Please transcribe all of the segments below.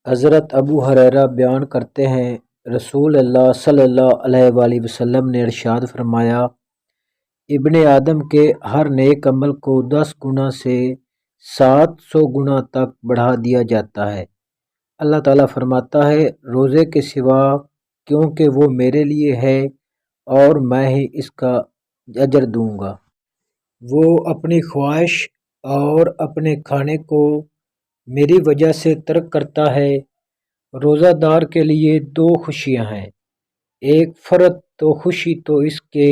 حضرت ابو ہریرہ بیان کرتے ہیں، رسول اللہ صلی اللہ علیہ وآلہ وسلم نے ارشاد فرمایا، ابن آدم کے ہر نیک عمل کو 10 گنا سے 700 گنا تک بڑھا دیا جاتا ہے۔ اللہ تعالیٰ فرماتا ہے، روزے کے سوا کیونکہ وہ میرے لیے ہے اور میں ہی اس کا اجر دوں گا۔ وہ اپنی خواہش اور اپنے کھانے کو میری وجہ سے ترک کرتا ہے۔ روزہ دار کے لیے 2 خوشیاں ہیں، ایک فرد تو خوشی تو اس کے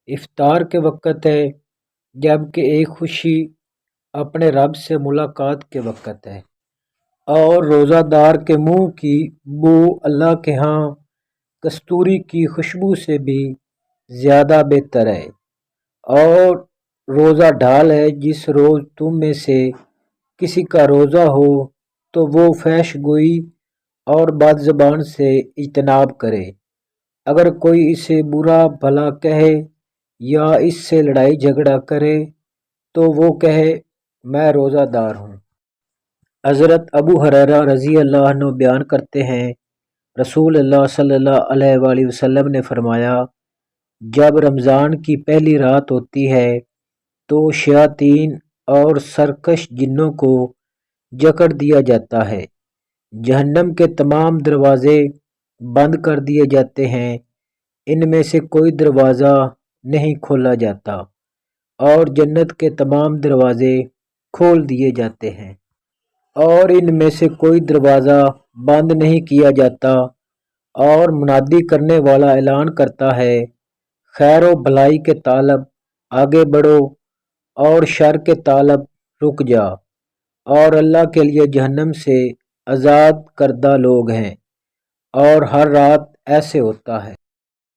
افطار کے وقت ہے، جبکہ ایک خوشی اپنے رب سے ملاقات کے وقت ہے۔ اور روزہ دار کے منہ کی بو اللہ کے ہاں کستوری کی خوشبو سے بھی زیادہ بہتر ہے۔ اور روزہ ڈھال ہے، جس روز تم میں سے کسی کا روزہ ہو تو وہ فحش گوئی اور بد زبان سے اجتناب کرے۔ اگر کوئی اسے برا بھلا کہے یا اس سے لڑائی جھگڑا کرے تو وہ کہے، میں روزہ دار ہوں۔ حضرت ابو ہریرہ رضی اللہ عنہ بیان کرتے ہیں، رسول اللہ صلی اللہ علیہ وآلہ وسلم نے فرمایا، جب رمضان کی پہلی رات ہوتی ہے تو شیاطین اور سرکش جنوں کو جکڑ دیا جاتا ہے، جہنم کے تمام دروازے بند کر دیے جاتے ہیں، ان میں سے کوئی دروازہ نہیں کھولا جاتا، اور جنت کے تمام دروازے کھول دیے جاتے ہیں، اور ان میں سے کوئی دروازہ بند نہیں کیا جاتا، اور منادی کرنے والا اعلان کرتا ہے، خیر و بھلائی کے طالب آگے بڑھو اور شر کے طالب رک جا۔ اور اللہ کے لیے جہنم سے آزاد کردہ لوگ ہیں، اور ہر رات ایسے ہوتا ہے۔